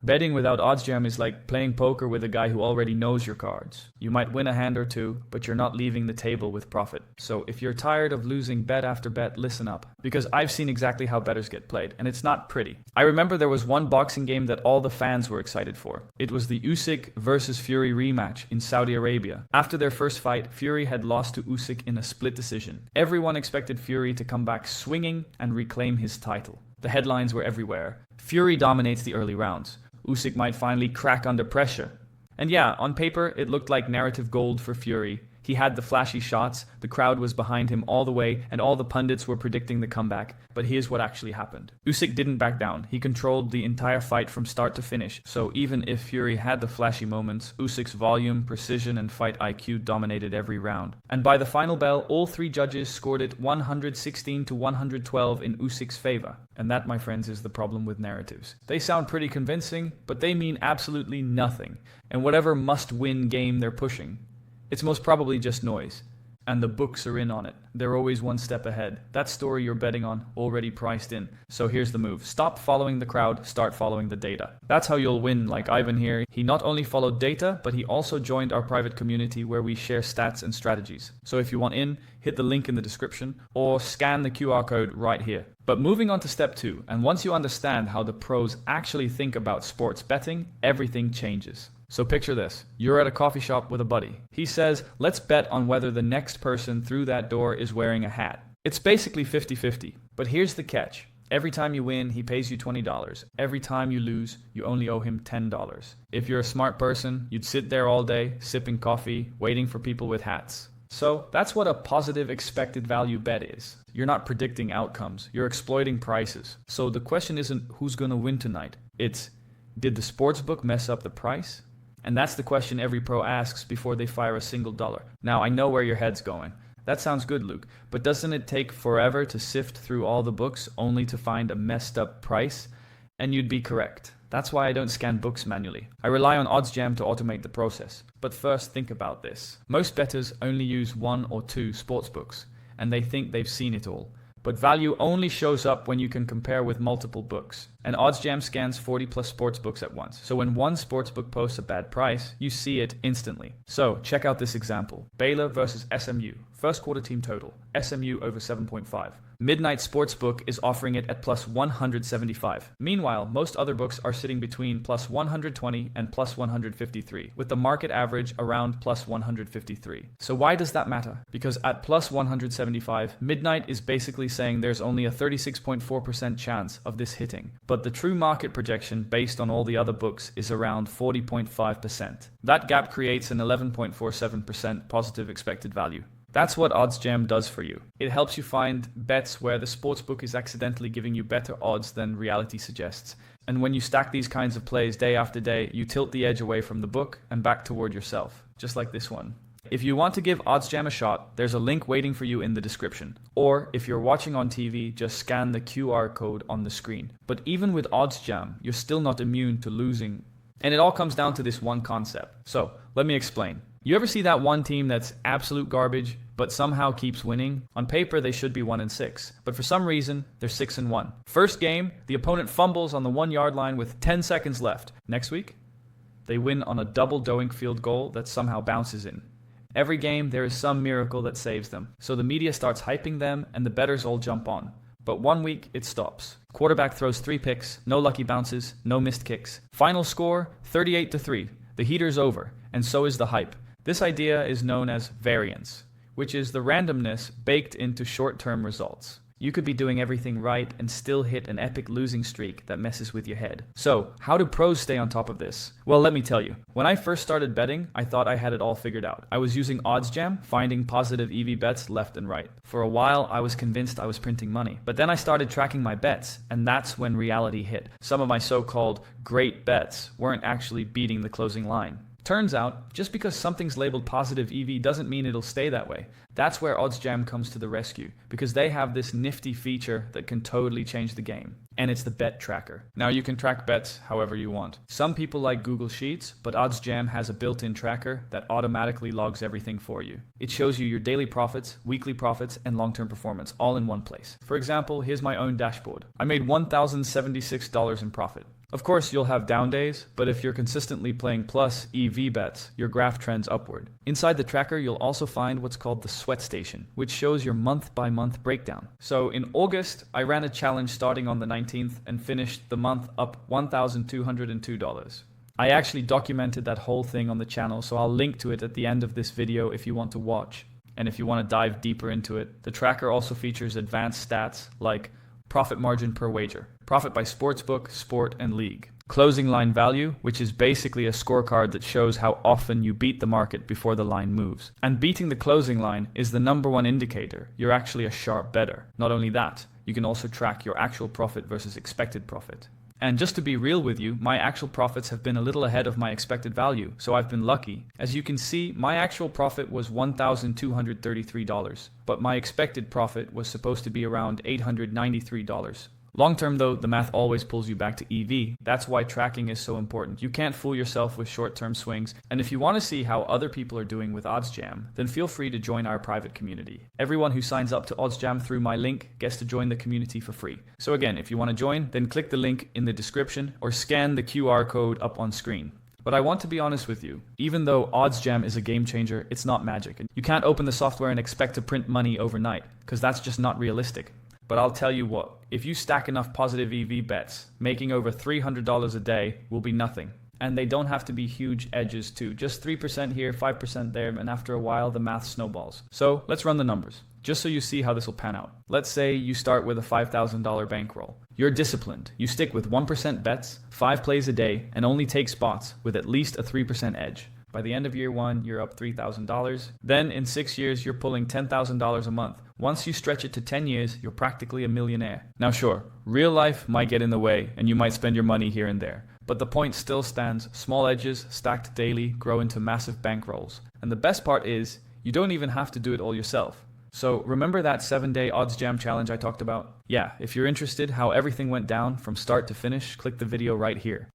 Betting without OddsJam is like playing poker with a guy who already knows your cards. You might win a hand or two, but you're not leaving the table with profit. So if you're tired of losing bet after bet, listen up. Because I've seen exactly how bettors get played, and it's not pretty. I remember there was one boxing game that all the fans were excited for. It was the Usyk versus Fury rematch in Saudi Arabia. After their first fight, Fury had lost to Usyk in a split decision. Everyone expected Fury to come back swinging and reclaim his title. The headlines were everywhere. Fury dominates the early rounds. Usyk might finally crack under pressure. And yeah, on paper, it looked like narrative gold for Fury. He had the flashy shots, the crowd was behind him all the way, and all the pundits were predicting the comeback. But here's what actually happened. Usyk didn't back down. He controlled the entire fight from start to finish. So even if Fury had the flashy moments, Usyk's volume, precision, and fight IQ dominated every round. And by the final bell, all three judges scored it 116 to 112 in Usyk's favor. And that, my friends, is the problem with narratives. They sound pretty convincing, but they mean absolutely nothing. And whatever must-win game they're pushing, it's most probably just noise. And the books are in on it. They're always one step ahead. That story you're betting on, already priced in. So here's the move. Stop following the crowd, start following the data. That's how you'll win, like Ivan here. He not only followed data, but he also joined our private community where we share stats and strategies. So if you want in, hit the link in the description or scan the QR code right here. But moving on to step 2, and once you understand how the pros actually think about sports betting, everything changes. So picture this. You're at a coffee shop with a buddy. He says, let's bet on whether the next person through that door is wearing a hat. It's basically 50-50. But here's the catch. Every time you win, he pays you $20. Every time you lose, you only owe him $10. If you're a smart person, you'd sit there all day, sipping coffee, waiting for people with hats. So that's what a positive expected value bet is. You're not predicting outcomes. You're exploiting prices. So the question isn't who's going to win tonight. It's, did the sportsbook mess up the price? And that's the question every pro asks before they fire a single dollar. Now, I know where your head's going. That sounds good, Luke, but doesn't it take forever to sift through all the books only to find a messed up price? And you'd be correct. That's why I don't scan books manually. I rely on OddsJam to automate the process. But first, think about this. Most bettors only use 1 or 2 sportsbooks, and they think they've seen it all. But value only shows up when you can compare with multiple books. And OddsJam scans 40 plus sportsbooks at once. So when one sportsbook posts a bad price, you see it instantly. So check out this example. Baylor versus SMU. First quarter team total. SMU over 7.5. Midnight Sportsbook is offering it at plus 175. Meanwhile, most other books are sitting between plus 120 and plus 153, with the market average around plus 153. So why does that matter? Because at plus 175, Midnight is basically saying there's only a 36.4% chance of this hitting. But the true market projection based on all the other books is around 40.5%. That gap creates an 11.47% positive expected value. That's what OddsJam does for you. It helps you find bets where the sportsbook is accidentally giving you better odds than reality suggests. And when you stack these kinds of plays day after day, you tilt the edge away from the book and back toward yourself, just like this one. If you want to give OddsJam a shot, there's a link waiting for you in the description. Or if you're watching on TV, just scan the QR code on the screen. But even with OddsJam, you're still not immune to losing. And it all comes down to this one concept. So let me explain. You ever see that one team that's absolute garbage, but somehow keeps winning? On paper, they should be 1-6, but for some reason, they're 6-1. First game, the opponent fumbles on the 1-yard line with 10 seconds left. Next week, they win on a double Doink field goal that somehow bounces in. Every game, there is some miracle that saves them. So the media starts hyping them, and the bettors all jump on. But 1 week, it stops. Quarterback throws 3 picks, no lucky bounces, no missed kicks. Final score, 38-3. The heater's over, and so is the hype. This idea is known as variance, which is the randomness baked into short-term results. You could be doing everything right and still hit an epic losing streak that messes with your head. So, how do pros stay on top of this? Well, let me tell you. When I first started betting, I thought I had it all figured out. I was using OddsJam, finding positive EV bets left and right. For a while, I was convinced I was printing money. But then I started tracking my bets, and that's when reality hit. Some of my so-called great bets weren't actually beating the closing line. Turns out, just because something's labeled positive EV doesn't mean it'll stay that way. That's where OddsJam comes to the rescue, because they have this nifty feature that can totally change the game. And it's the bet tracker. Now you can track bets however you want. Some people like Google Sheets, but OddsJam has a built-in tracker that automatically logs everything for you. It shows you your daily profits, weekly profits, and long-term performance all in one place. For example, here's my own dashboard. I made $1,076 in profit. Of course, you'll have down days, but if you're consistently playing plus EV bets, your graph trends upward. Inside the tracker, you'll also find what's called the sweat station, which shows your month-by-month breakdown. So in August, I ran a challenge starting on the 19th and finished the month up $1,202. I actually documented that whole thing on the channel, so I'll link to it at the end of this video if you want to watch. And if you want to dive deeper into it, the tracker also features advanced stats like profit margin per wager, profit by sportsbook, sport, and league, closing line value, which is basically a scorecard that shows how often you beat the market before the line moves. And beating the closing line is the #1 indicator you're actually a sharp bettor. Not only that, you can also track your actual profit versus expected profit. And just to be real with you, my actual profits have been a little ahead of my expected value, so I've been lucky. As you can see, my actual profit was $1,233, but my expected profit was supposed to be around $893. Long term though, the math always pulls you back to EV. That's why tracking is so important. You can't fool yourself with short-term swings. And if you want to see how other people are doing with OddsJam, then feel free to join our private community. Everyone who signs up to OddsJam through my link gets to join the community for free. So again, if you want to join, then click the link in the description or scan the QR code up on screen. But I want to be honest with you, even though OddsJam is a game changer, it's not magic. You can't open the software and expect to print money overnight, because that's just not realistic. But I'll tell you what, if you stack enough positive EV bets, making over $300 a day will be nothing. And they don't have to be huge edges too, just 3% here, 5% there, and after a while the math snowballs. So let's run the numbers, just so you see how this will pan out. Let's say you start with a $5,000 bankroll. You're disciplined, you stick with 1% bets, 5 plays a day, and only take spots with at least a 3% edge. By the end of year 1, you're up $3,000. Then in 6 years, you're pulling $10,000 a month. Once you stretch it to 10 years, you're practically a millionaire. Now sure, real life might get in the way and you might spend your money here and there. But the point still stands. Small edges stacked daily grow into massive bankrolls. And the best part is, you don't even have to do it all yourself. So remember that 7-day OddsJam challenge I talked about? Yeah, if you're interested how everything went down from start to finish, click the video right here.